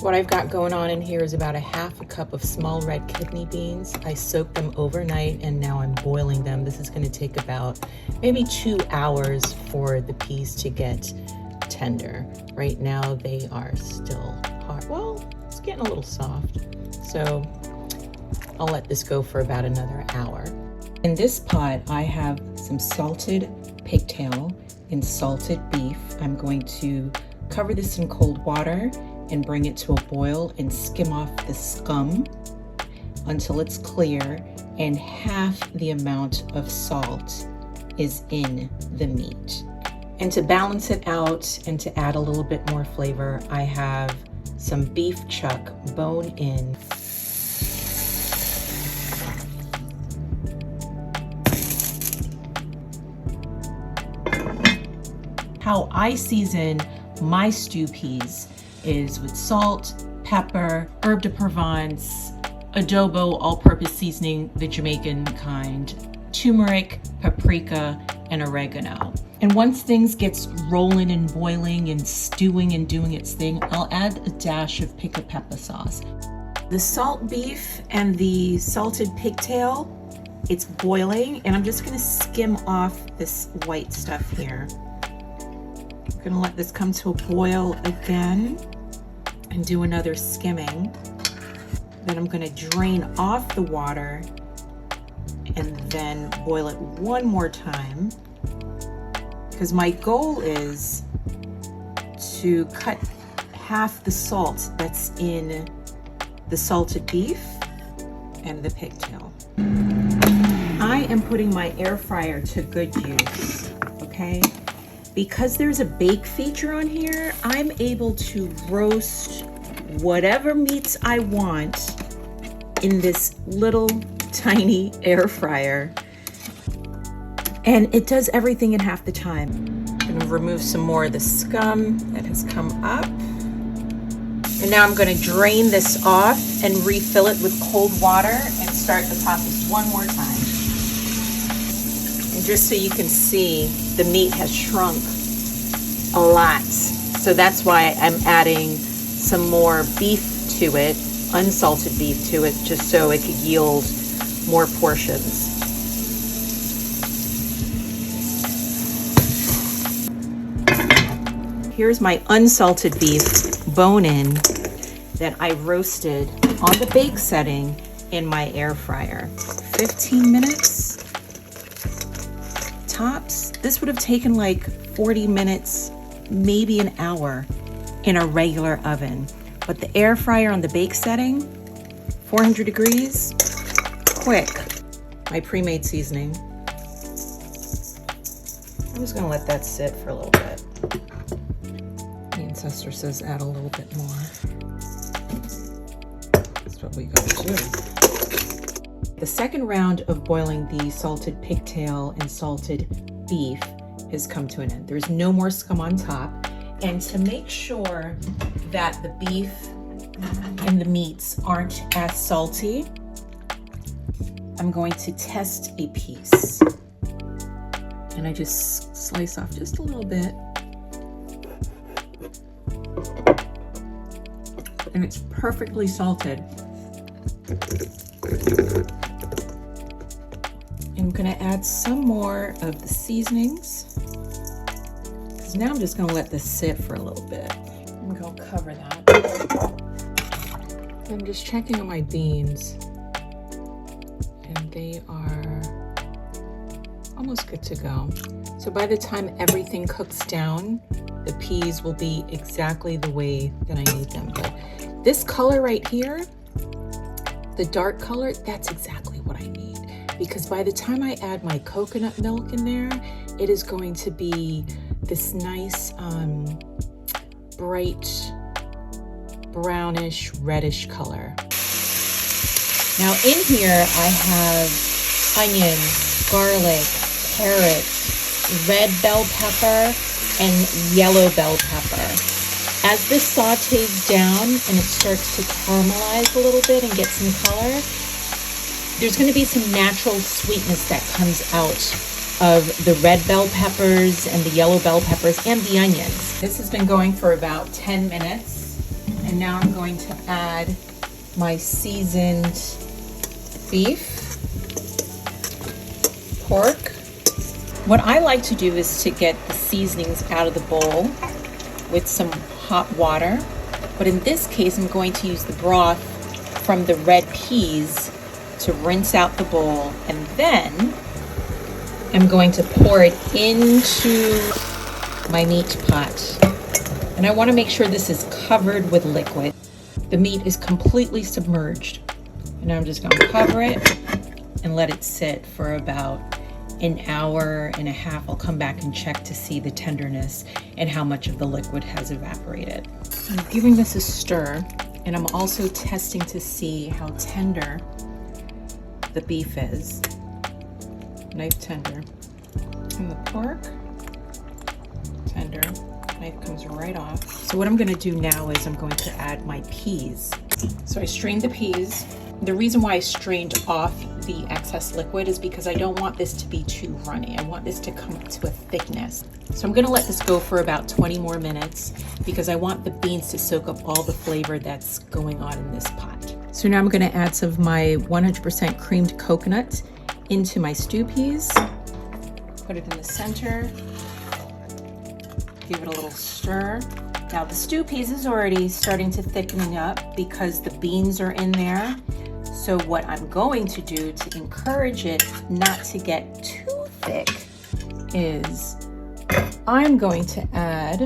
What I've got going on in here is about a half a cup of small red kidney beans. I soaked them overnight and now I'm boiling them. This is going to take about maybe 2 hours for the peas to get tender. Right now they are still hard. Well, it's getting a little soft. So I'll let this go for about another hour. In this pot, I have some salted pigtail and salted beef. I'm going to cover this in cold water and bring it to a boil and skim off the scum until it's clear and half the amount of salt is in the meat. And to balance it out and to add a little bit more flavor, I have some beef chuck bone in. How I season my stew peas is with salt, pepper, herb de Provence, adobo, all-purpose seasoning, the Jamaican kind, turmeric, paprika, and oregano. And once things gets rolling and boiling and stewing and doing its thing, I'll add a dash of pico pepper sauce. The salt beef and the salted pigtail, it's boiling, and I'm just gonna skim off this white stuff here. I'm gonna let this come to a boil again and do another skimming. Then I'm gonna drain off the water and then boil it one more time, because my goal is to cut half the salt that's in the salted beef and the pigtail. I am putting my air fryer to good use, okay? Because there's a bake feature on here, I'm able to roast whatever meats I want in this little tiny air fryer. And it does everything in half the time. I'm gonna remove some more of the scum that has come up. And now I'm gonna drain this off and refill it with cold water and start the process one more time. And just so you can see, the meat has shrunk a lot. So that's why I'm adding some more beef to it, unsalted beef to it, just so it could yield more portions. Here's my unsalted beef bone-in that I roasted on the bake setting in my air fryer. 15 minutes tops. This would have taken like 40 minutes, maybe an hour in a regular oven. But the air fryer on the bake setting, 400 degrees, quick. My pre-made seasoning. I'm just gonna let that sit for a little bit. The ancestor says add a little bit more. That's what we gotta do. The second round of boiling the salted pigtail and salted beef has come to an end. There's no more scum on top. And to make sure that the beef and the meats aren't as salty, I'm going to test a piece. And I just slice off just a little bit. And it's perfectly salted. I'm gonna add some more of the seasonings. Because now I'm just gonna let this sit for a little bit. I'm gonna cover that. I'm just checking on my beans. And they are almost good to go. So by the time everything cooks down, the peas will be exactly the way that I need them. But this color right here, the dark color, that's exactly what I need. Because by the time I add my coconut milk in there, it is going to be this nice, bright, brownish, reddish color. Now in here, I have onions, garlic, carrots, red bell pepper, and yellow bell pepper. As this sautés down and it starts to caramelize a little bit and get some color, there's going to be some natural sweetness that comes out of the red bell peppers and the yellow bell peppers and the onions. This has been going for about 10 minutes And now I'm going to add my seasoned beef, pork. What I like to do is to get the seasonings out of the bowl with some hot water. But in this case, I'm going to use the broth from the red peas to rinse out the bowl. And then I'm going to pour it into my meat pot. And I want to make sure this is covered with liquid. The meat is completely submerged. And I'm just going to cover it and let it sit for about an hour and a half. I'll come back and check to see the tenderness and how much of the liquid has evaporated. I'm giving this a stir, and I'm also testing to see how tender the beef is. Knife tender. And the pork, tender. Knife comes right off. So what I'm going to do now is I'm going to add my peas. So I strained the peas. The reason why I strained off the excess liquid is because I don't want this to be too runny. I want this to come to a thickness. So I'm gonna let this go for about 20 more minutes because I want the beans to soak up all the flavor that's going on in this pot. So now I'm gonna add some of my 100% creamed coconut into my stew peas. Put it in the center. Give it a little stir. Now the stew peas is already starting to thicken up because the beans are in there. So what I'm going to do to encourage it not to get too thick is I'm going to add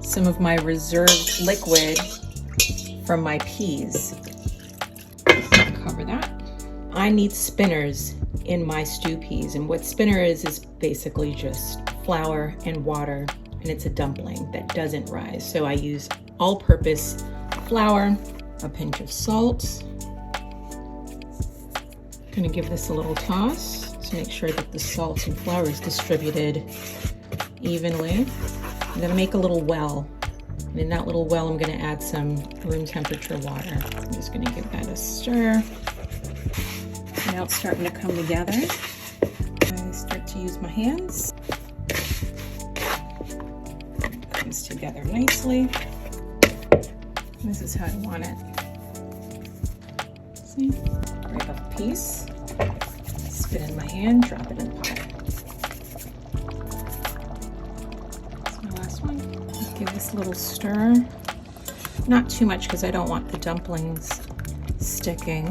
some of my reserved liquid from my peas. Cover that. I need spinners in my stew peas, and what spinner is basically just flour and water, and it's a dumpling that doesn't rise. So I use all-purpose flour, a pinch of salt. I'm gonna give this a little toss to make sure that the salt and flour is distributed evenly. I'm gonna make a little well. And in that little well, I'm gonna add some room temperature water. I'm just gonna give that a stir. Now it's starting to come together. I start to use my hands. It comes together nicely. This is how I want it. See? Grab up a piece, spin in my hand, drop it in the pot. That's my last one. Give this a little stir. Not too much because I don't want the dumplings sticking.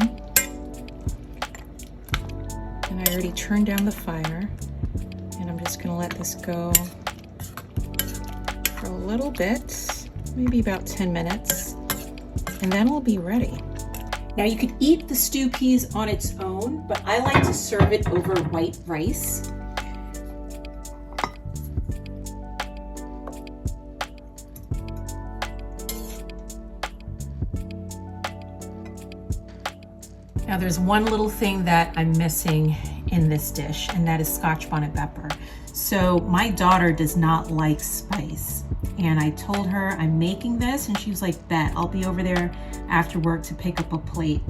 And I already turned down the fire. And I'm just gonna let this go for a little bit, maybe about 10 minutes. And then it'll be ready. Now you could eat the stew peas on its own, but I like to serve it over white rice. Now there's one little thing that I'm missing in this dish, and that is Scotch bonnet pepper. So my daughter does not like spice. And I told her I'm making this, and she was like, bet, I'll be over there after work to pick up a plate.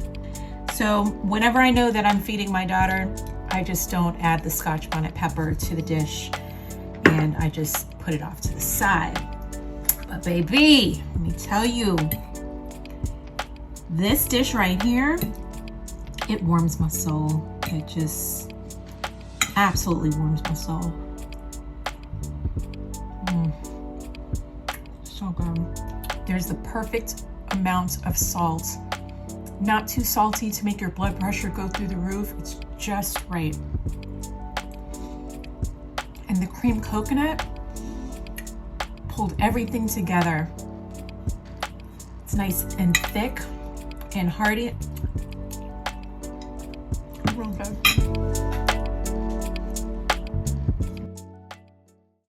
So whenever I know that I'm feeding my daughter, I just don't add the Scotch bonnet pepper to the dish, and I just put it off to the side. But baby, let me tell you, this dish right here, it warms my soul. It just absolutely warms my soul. So good. There's the perfect amount of salt. Not too salty to make your blood pressure go through the roof. It's just right. And the cream coconut pulled everything together. It's nice and thick and hearty. Real good.